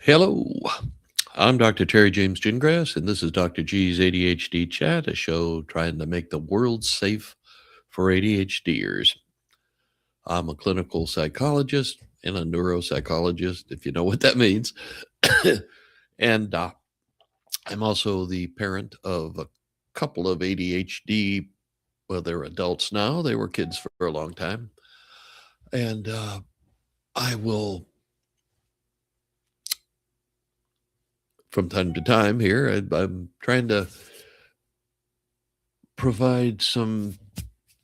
Hello, I'm Dr. Terry James Gingrass, and this is Dr. G's ADHD Chat, a show trying to make the world safe for ADHDers. I'm a clinical psychologist and a neuropsychologist, if you know what that means. and I'm also the parent of a couple of ADHD. Well, they're adults now, they were kids for a long time. And I will, from time to time here, I'm trying to provide some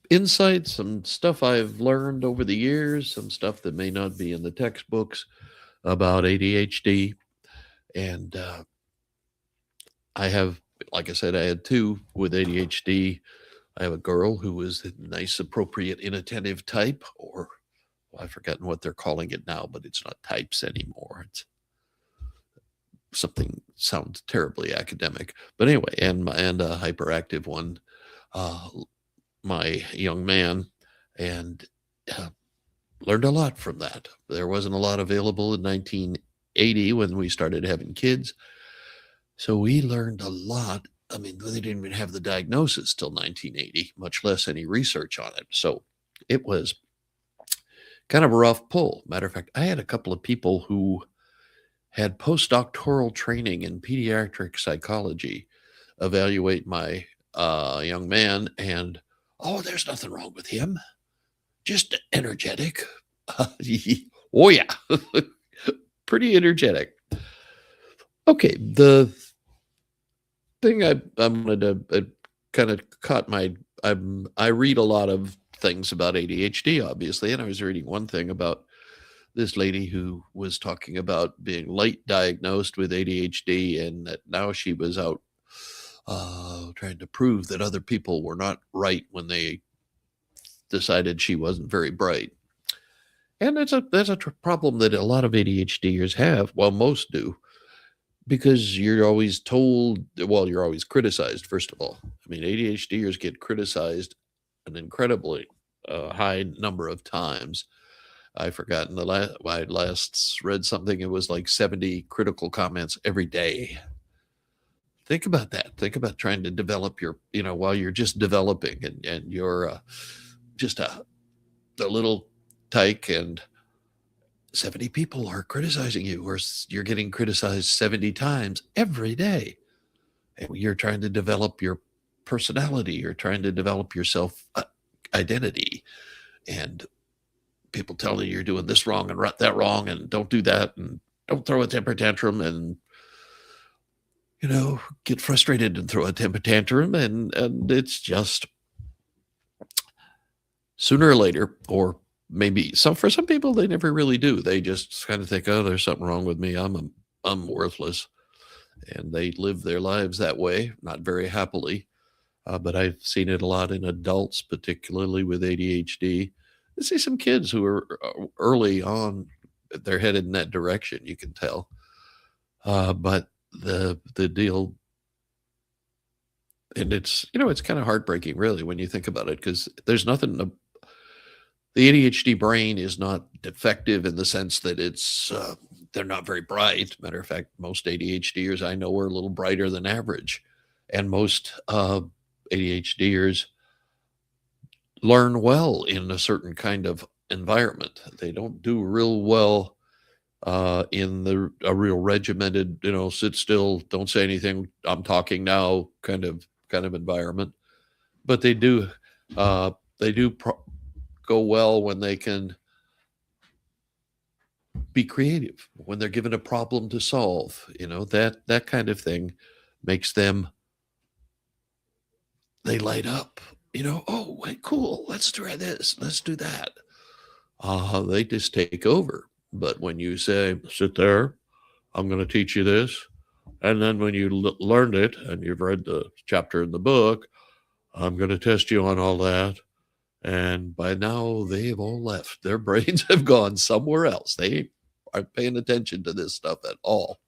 insight, some stuff I've learned over the years, some stuff that may not be in the textbooks about ADHD. And I have, like I said, I had two with ADHD. I have a girl who was the nice, appropriate, inattentive type, or well, I've forgotten what they're calling it now, but it's not types anymore. It's something sounds terribly academic. But anyway, and a hyperactive one, uh, my young man, and uh, learned a lot from that. There wasn't a lot available in 1980 when we started having kids. So we learned a lot. I mean, they didn't even have the diagnosis till 1980, much less any research on it. So it was kind of a rough pull. Matter of fact, I had a couple of people who had postdoctoral training in pediatric psychology evaluate my young man, and oh, there's nothing wrong with him, just energetic. Oh, yeah, pretty energetic. Okay, the thing I wanted to kind of caught my, I read a lot of things about ADHD, obviously, and I was reading one thing about this lady who was talking about being late diagnosed with ADHD, and that now she was out trying to prove that other people were not right when they decided she wasn't very bright. And that's a problem that a lot of ADHDers have. Well, most do, because you're always told. Well, you're always criticized. First of all, I mean, ADHDers get criticized an incredibly high number of times. I've forgotten the last. I last read something. It was like 70 critical comments every day. Think about that. Think about trying to develop your, while you're just developing, and you're just a little tyke, and 70 people are criticizing you, or you're getting criticized 70 times every day. And you're trying to develop your personality, you're trying to develop your self identity, and people telling you you're doing this wrong and that wrong, and don't do that, and don't throw a temper tantrum, and get frustrated and throw a temper tantrum, and it's just sooner or later, or maybe for some people they never really do. They just kind of think, oh, there's something wrong with me. I'm worthless, and they live their lives that way, not very happily. But I've seen it a lot in adults, particularly with ADHD. I see some kids who are early on, they're headed in that direction. You can tell, but the deal, and it's kind of heartbreaking, really, when you think about it, because there's nothing. The ADHD brain is not defective in the sense that they're not very bright. Matter of fact, most ADHDers I know are a little brighter than average, and most ADHDers learn well in a certain kind of environment. They don't do real well in a real regimented, sit still, don't say anything, I'm talking now kind of environment. But they do go well when they can be creative, when they're given a problem to solve. That kind of thing makes them, they light up. Oh, wait, cool, let's try this, let's do that. They just take over. But when you say, sit there, I'm going to teach you this, and then when you learned it and you've read the chapter in the book, I'm going to test you on all that. And by now, they've all left. Their brains have gone somewhere else. They aren't paying attention to this stuff at all.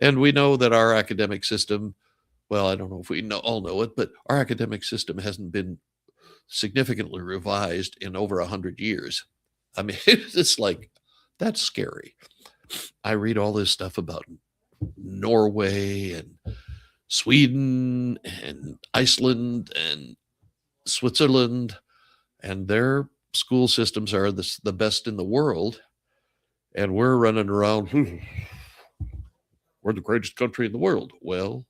And we know that our academic system, well, I don't know if we all know it, but our academic system hasn't been significantly revised in over 100 years. I mean, it's like, that's scary. I read all this stuff about Norway and Sweden and Iceland and Switzerland, and their school systems are the best in the world. And we're running around, we're the greatest country in the world. Well,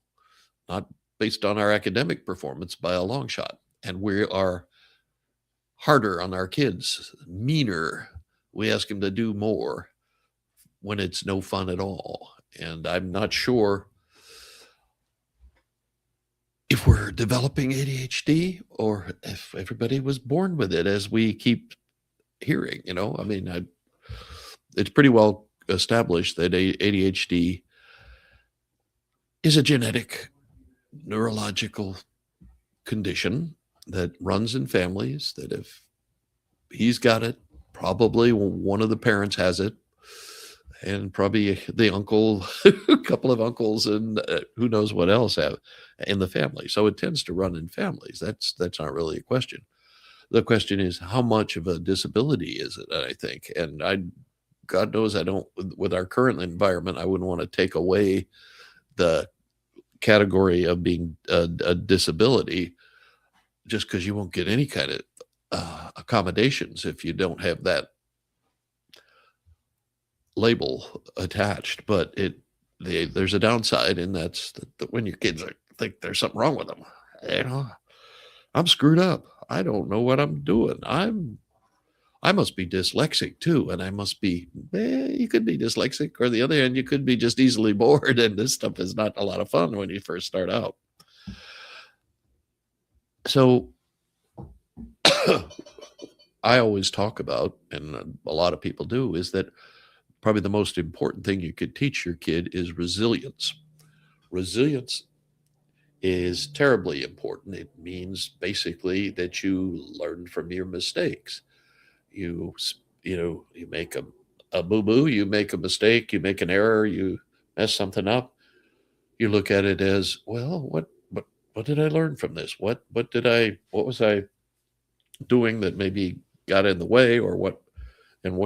not based on our academic performance by a long shot. And we are harder on our kids, meaner. We ask them to do more when it's no fun at all. And I'm not sure if we're developing ADHD or if everybody was born with it, as we keep hearing. I mean, it's pretty well established that ADHD is a genetic neurological condition that runs in families, that if he's got it, probably one of the parents has it, and probably the uncle, a couple of uncles, and who knows what else have in the family. So it tends to run in families. That's not really a question. The question is, how much of a disability is it, I think? And God knows I don't, with our current environment, I wouldn't want to take away the category of being a disability just because you won't get any kind of accommodations if you don't have that label attached. But there's a downside, and that's that when your kids think there's something wrong with them. I'm screwed up. I don't know what I'm doing. I must be dyslexic too, and I must be. You could be dyslexic, or the other hand, you could be just easily bored, and this stuff is not a lot of fun when you first start out. So I always talk about, and a lot of people do, is that probably the most important thing you could teach your kid is resilience. Resilience is terribly important. It means basically that you learn from your mistakes. You make a boo-boo, you make a mistake, you make an error, you mess something up. You look at it as, well, what did I learn from this? What was I doing that maybe got in the way, or what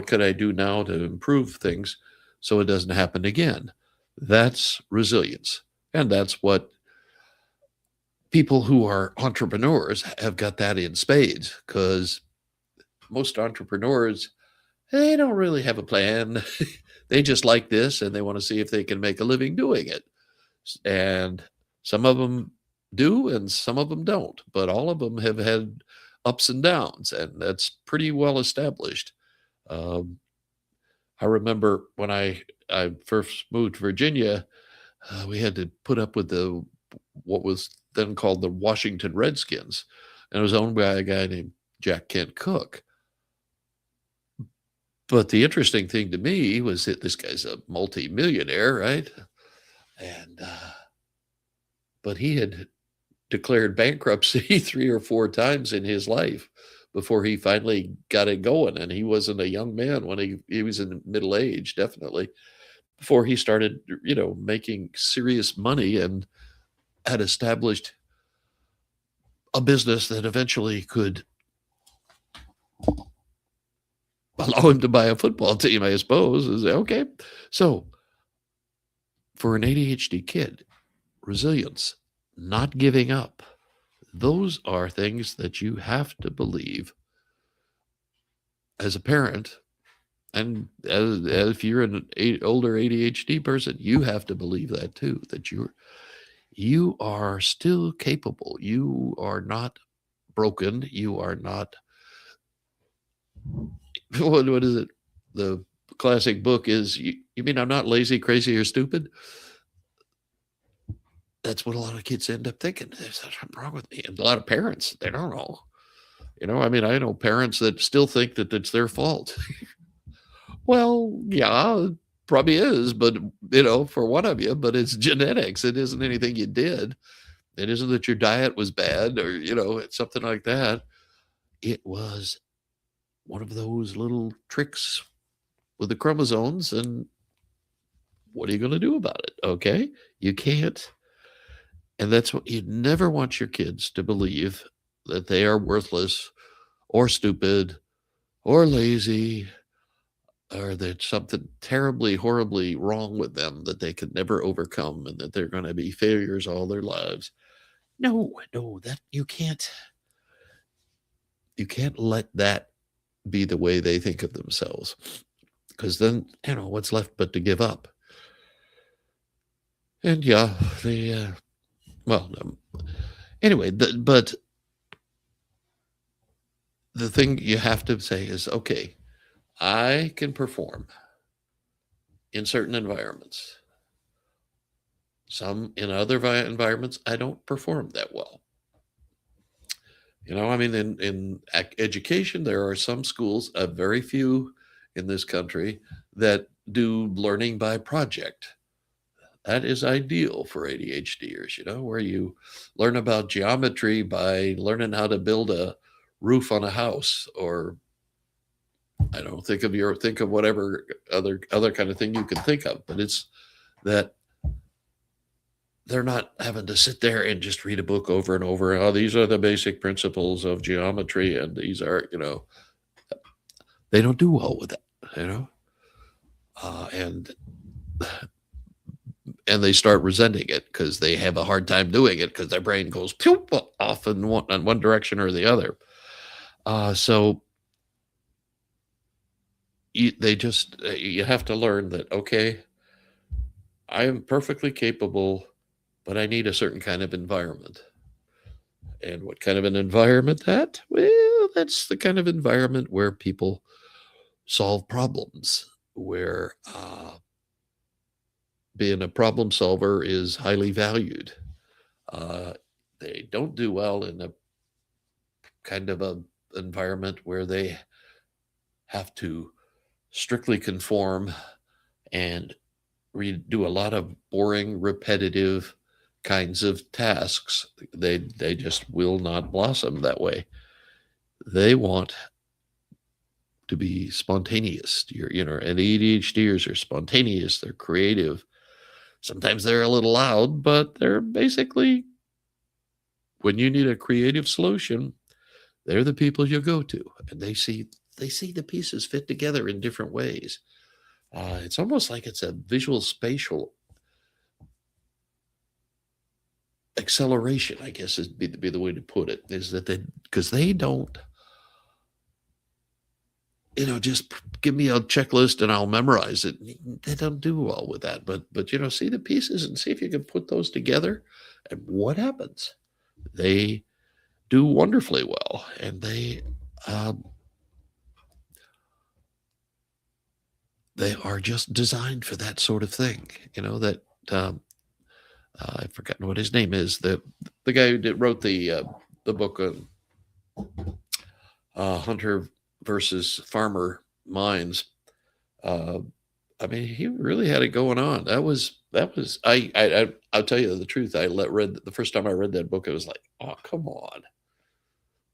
could I do now to improve things so it doesn't happen again? That's resilience. And that's what people who are entrepreneurs have got that in spades, because most entrepreneurs, they don't really have a plan. They just like this and they want to see if they can make a living doing it. And some of them do and some of them don't, but all of them have had ups and downs, and that's pretty well established. Um, I remember when I first moved to Virginia, we had to put up with what was then called the Washington Redskins, and it was owned by a guy named Jack Kent Cooke. But the interesting thing to me was that this guy's a multi-millionaire, right? And but he had declared bankruptcy 3 or 4 times in his life before he finally got it going. And he wasn't a young man when he was in middle age, definitely, before he started, making serious money and had established a business that eventually could allow him to buy a football team, I suppose. Is okay. So for an ADHD kid, resilience, not giving up, those are things that you have to believe as a parent. And as if you're an older ADHD person, you have to believe that too, that you are still capable. You are not broken. You are not, what is it? The classic book is, you mean I'm not lazy, crazy, or stupid? That's what a lot of kids end up thinking. There's something wrong with me. And a lot of parents, they don't know. I mean, I know parents that still think that it's their fault. Well, yeah, it probably is, but for one of you, but it's genetics. It isn't anything you did. It isn't that your diet was bad, or it's something like that. It was one of those little tricks with the chromosomes, and what are you going to do about it? Okay, you can't. And that's what you never want your kids to believe, that they are worthless or stupid or lazy. or there's something terribly, horribly wrong with them that they could never overcome and that they're going to be failures all their lives. No, no, that you can't let that be the way they think of themselves, because then, what's left but to give up. And yeah, well, anyway, but the thing you have to say is, okay, I can perform in certain environments. Some in other environments, I don't perform that well. I mean, in education, there are some schools, very few in this country, that do learning by project. That is ideal for ADHDers, where you learn about geometry by learning how to build a roof on a house, or I don't know, think of whatever other kind of thing you can think of, but it's that they're not having to sit there and just read a book over and over. Oh, these are the basic principles of geometry, and these are, they don't do well with that, and they start resenting it because they have a hard time doing it because their brain goes pew off in one direction or the other. So you have to learn that, okay, I am perfectly capable, but I need a certain kind of environment. And what kind of an environment that? Well, that's the kind of environment where people solve problems, where being a problem solver is highly valued. They don't do well in a kind of a environment where they have to strictly conform and do a lot of boring, repetitive kinds of tasks. They just will not blossom that way. They want to be spontaneous. And ADHDers are spontaneous. They're creative. Sometimes they're a little loud, but they're basically, when you need a creative solution, they're the people you go to, and they see the pieces fit together in different ways. It's almost like it's a visual spatial acceleration, I guess is be the way to put it, is that because they don't, just give me a checklist and I'll memorize it. They don't do well with that. But see the pieces and see if you can put those together, and what happens. They do wonderfully well, and they are just designed for that sort of thing. I've forgotten what his name is. The guy who wrote the book on Hunter versus Farmer Minds. I mean, he really had it going on. I'll tell you the truth. Read the first time I read that book, I was like, oh, come on.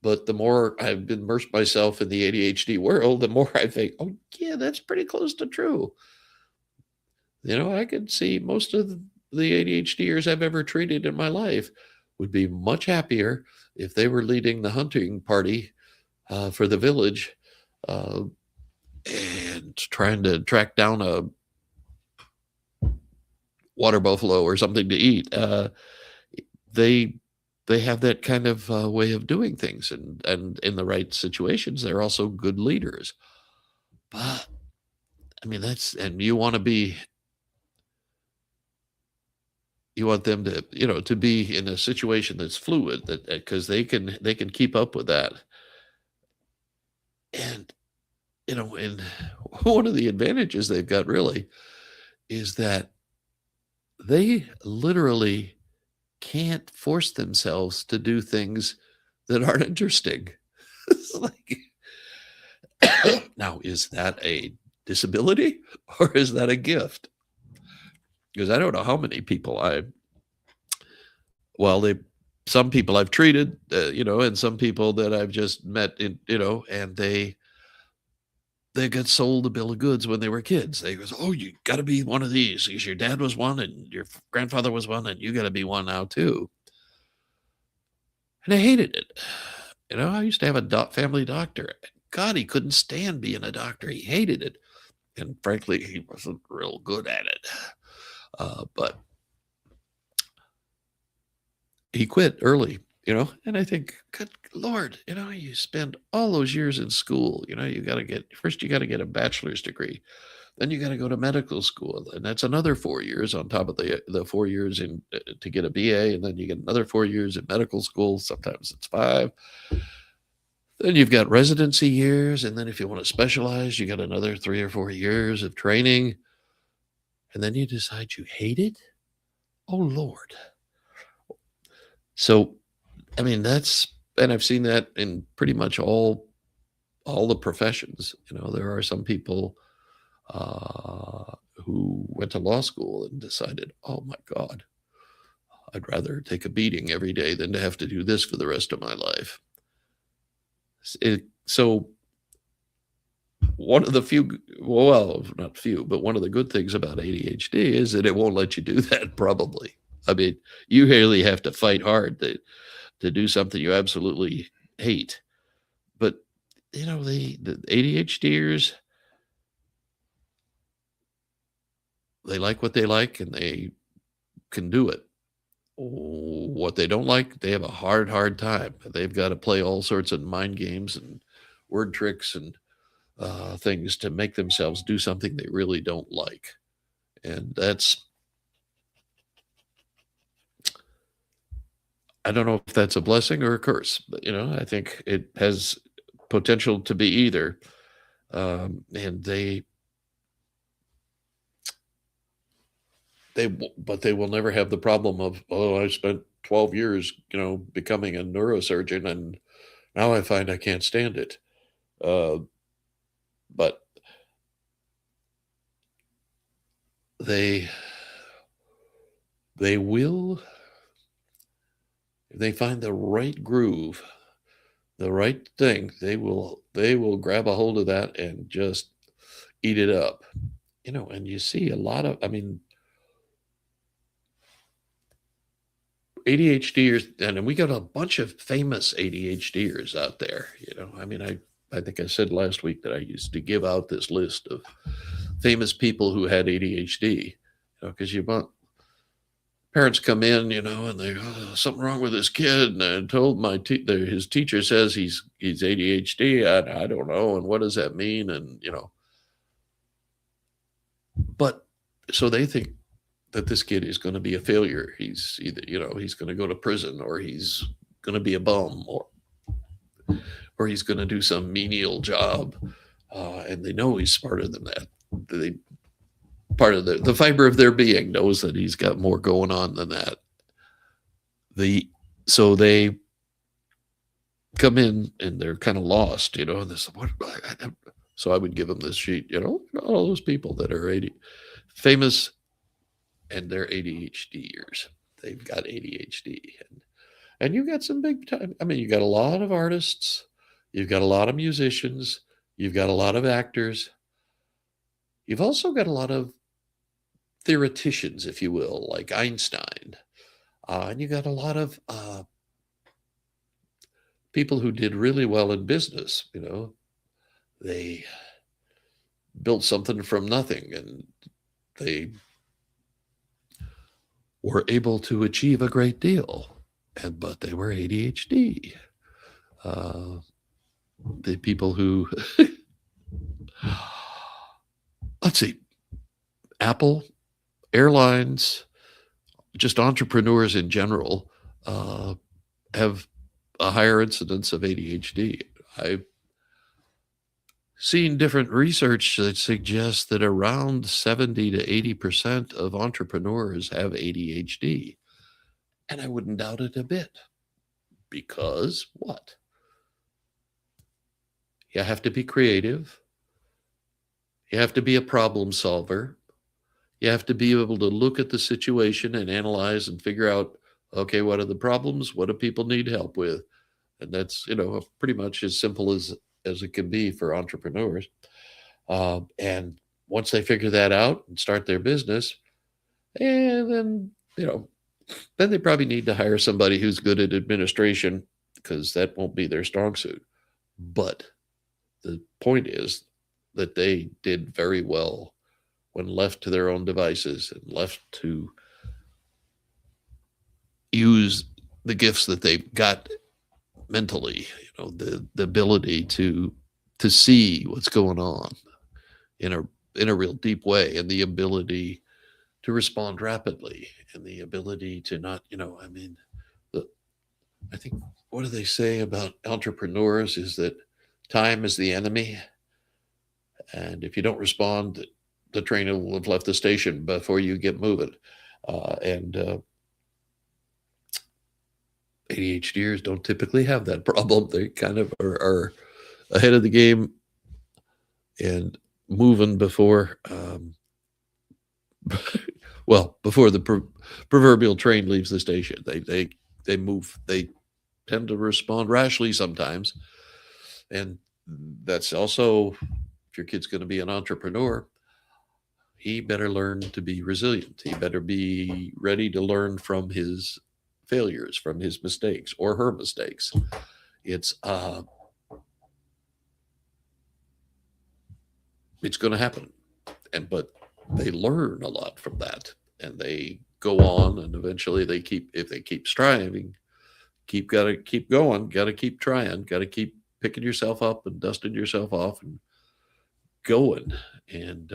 But the more I've immersed myself in the ADHD world, the more I think, oh yeah, that's pretty close to true. I could see most of the ADHDers I've ever treated in my life would be much happier if they were leading the hunting party for the village and trying to track down a water buffalo or something to eat. They have that kind of way of doing things, and in the right situations, they're also good leaders. But I mean, and you want them to be in a situation that's fluid, that because they can keep up with that. And and one of the advantages they've got really is that they literally can't force themselves to do things that aren't interesting. It's like, now, is that a disability or is that a gift? Because I don't know how many people some people I've treated, and some people that I've just met and they got sold a bill of goods when they were kids. They goes, oh, you got to be one of these because your dad was one and your grandfather was one and you got to be one now too. And I hated it. I used to have a family doctor. God, he couldn't stand being a doctor. He hated it. and frankly, he wasn't real good at it. But he quit early, and I think, good Lord, you spend all those years in school, you got to get a bachelor's degree. Then you got to go to medical school, and that's another 4 years on top of the 4 years in to get a BA, and then you get another 4 years in medical school. Sometimes it's 5. Then you've got residency years, and then if you want to specialize, you got another 3 or 4 years of training, and then you decide you hate it. Oh Lord! So, I mean, and I've seen that in pretty much all the professions. There are some people who went to law school and decided, oh my God, I'd rather take a beating every day than to have to do this for the rest of my life. So one of the few, well, not few, but one of the good things about ADHD is that it won't let you do that, probably. I mean, you really have to fight hard to do something you absolutely hate. But, the ADHDers, they like what they like and they can do it. What they don't like, they have a hard time. They've got to play all sorts of mind games and word tricks and things to make themselves do something they really don't like. And I don't know if that's a blessing or a curse, but I think it has potential to be either. And but they will never have the problem of, I spent 12 years, becoming a neurosurgeon, and now I find I can't stand it. But they will, if they find the right groove, the right thing, they will grab a hold of that and just eat it up. And you see a lot of, ADHDers, and we got a bunch of famous ADHDers out there. I think I said last week that I used to give out this list of famous people who had ADHD, because parents come in, and they, something wrong with this kid, and I told his teacher says he's ADHD. I don't know, and what does that mean? And but so they think that this kid is going to be a failure. He's either, he's going to go to prison, or he's going to be a bum, or he's going to do some menial job. And they know he's smarter than that. Part of the fiber of their being knows that he's got more going on than that. So they come in and they're kind of lost, and they say, so I would give them this sheet, all those people that are famous, and they're ADHDers. They've got ADHD. And you got some big time. You got a lot of artists. You've got a lot of musicians. You've got a lot of actors. You've also got a lot of theoreticians, if you will, like Einstein. And you got a lot of people who did really well in business. They built something from nothing, and they were able to achieve a great deal, but they were ADHD. The people who, let's see, Apple, airlines, just entrepreneurs in general, have a higher incidence of ADHD. I've seen different research that suggests that around 70 to 80% of entrepreneurs have ADHD. And I wouldn't doubt it a bit. Because what? You have to be creative. You have to be a problem solver. You have to be able to look at the situation and analyze and figure out, okay, what are the problems? What do people need help with? And that's, pretty much as simple as it can be for entrepreneurs. And once they figure that out and start their business, and then, then they probably need to hire somebody who's good at administration, because that won't be their strong suit. But the point is that they did very well when left to their own devices and left to use the gifts that they've got mentally, the ability to see what's going on in a real deep way, and the ability to respond rapidly, and the ability to not, I mean, the, I think, what do they say about entrepreneurs is that time is the enemy, and if you don't respond, the train will have left the station before you get moving. And ADHDers don't typically have that problem. They kind of are ahead of the game and moving before, well, before the proverbial train leaves the station. They move. They tend to respond rashly sometimes, and that's also, if your kid's going to be an entrepreneur, he better learn to be resilient. He better be ready to learn from his failures, from his mistakes or her mistakes. It's going to happen, but they learn a lot from that, and they go on, and eventually if they keep striving, gotta keep going, gotta keep trying, gotta keep picking yourself up and dusting yourself off and going. And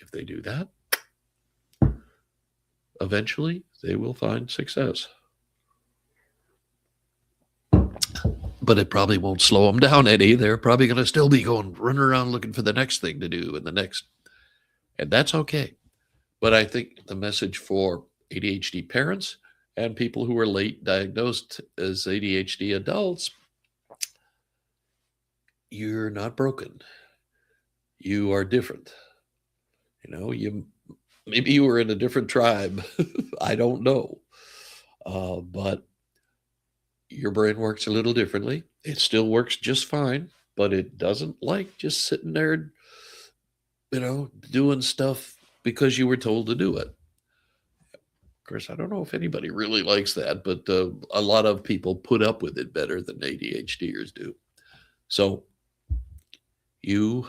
if they do that, eventually they will find success. But it probably won't slow them down any. They're probably going to still be running around looking for the next thing to do, and that's okay. But I think the message for ADHD parents and people who are late diagnosed as ADHD adults, you're not broken. You are different. Maybe you were in a different tribe. I don't know. But your brain works a little differently. It still works just fine, but it doesn't like just sitting there, doing stuff because you were told to do it. Of course, I don't know if anybody really likes that, but a lot of people put up with it better than ADHDers do. So you,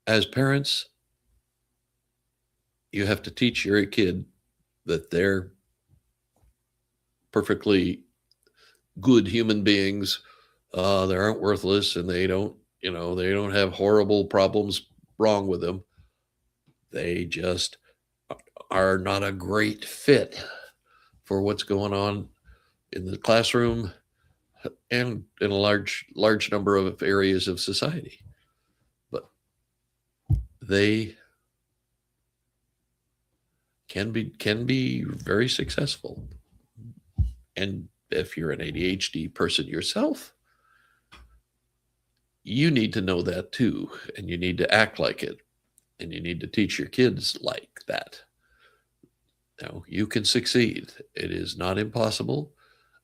as parents, you have to teach your kid that they're perfectly good human beings. They aren't worthless, and they don't have horrible problems wrong with them. They just are not a great fit for what's going on in the classroom and in a large number of areas of society. But they can be very successful. And if you're an ADHD person yourself, you need to know that too, and you need to act like it, and you need to teach your kids like that. You can succeed. It is not impossible.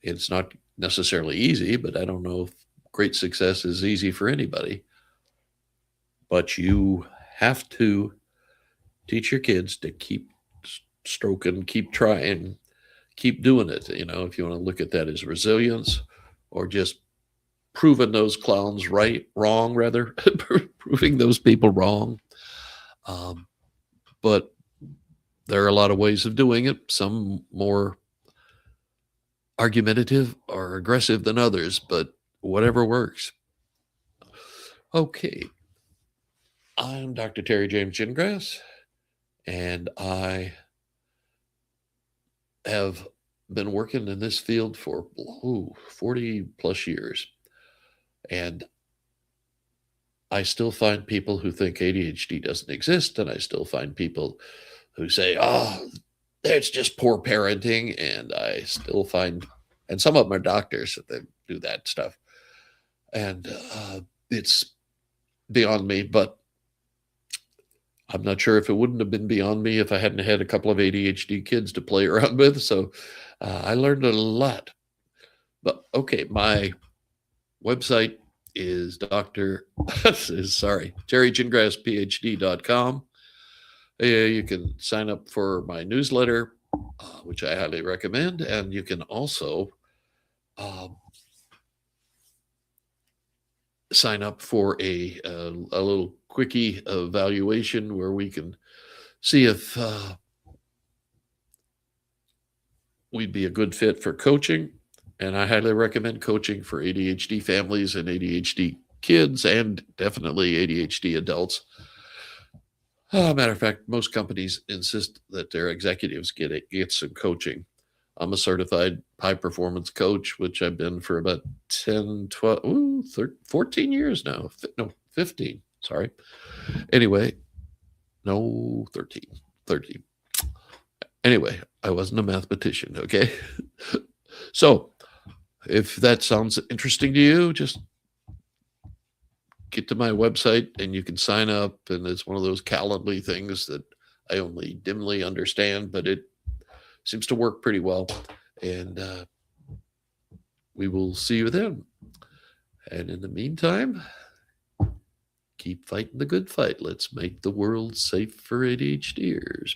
It's not necessarily easy, but I don't know if great success is easy for anybody. But you have to teach your kids to keep stroking, keep trying, keep doing it. If you want to look at that as resilience, or just proving those clowns wrong, rather, proving those people wrong. But there are a lot of ways of doing it, some more argumentative or aggressive than others, but whatever works. Okay. I'm Dr. Terry James Gingras, and I have been working in this field for 40 plus years. And I still find people who think ADHD doesn't exist, and I still find people who say, it's just poor parenting. And I still find, and some of them are doctors that do that stuff. And it's beyond me, but I'm not sure if it wouldn't have been beyond me if I hadn't had a couple of ADHD kids to play around with. So I learned a lot. But okay, my website is terrygingrassphd.com. You can sign up for my newsletter, which I highly recommend. And you can also sign up for a little quickie evaluation where we can see if we'd be a good fit for coaching. And I highly recommend coaching for ADHD families and ADHD kids, and definitely ADHD adults. Matter of fact, most companies insist that their executives get some coaching. I'm a certified high performance coach, which I've been for about 10, 12, 13, 14 years now. No, 15. Sorry. Anyway, no, 13. 13. Anyway, I wasn't a mathematician, okay? So, if that sounds interesting to you, just get to my website and you can sign up. And it's one of those Calendly things that I only dimly understand, but it seems to work pretty well. And we will see you then. And in the meantime, keep fighting the good fight. Let's make the world safe for ADHDers.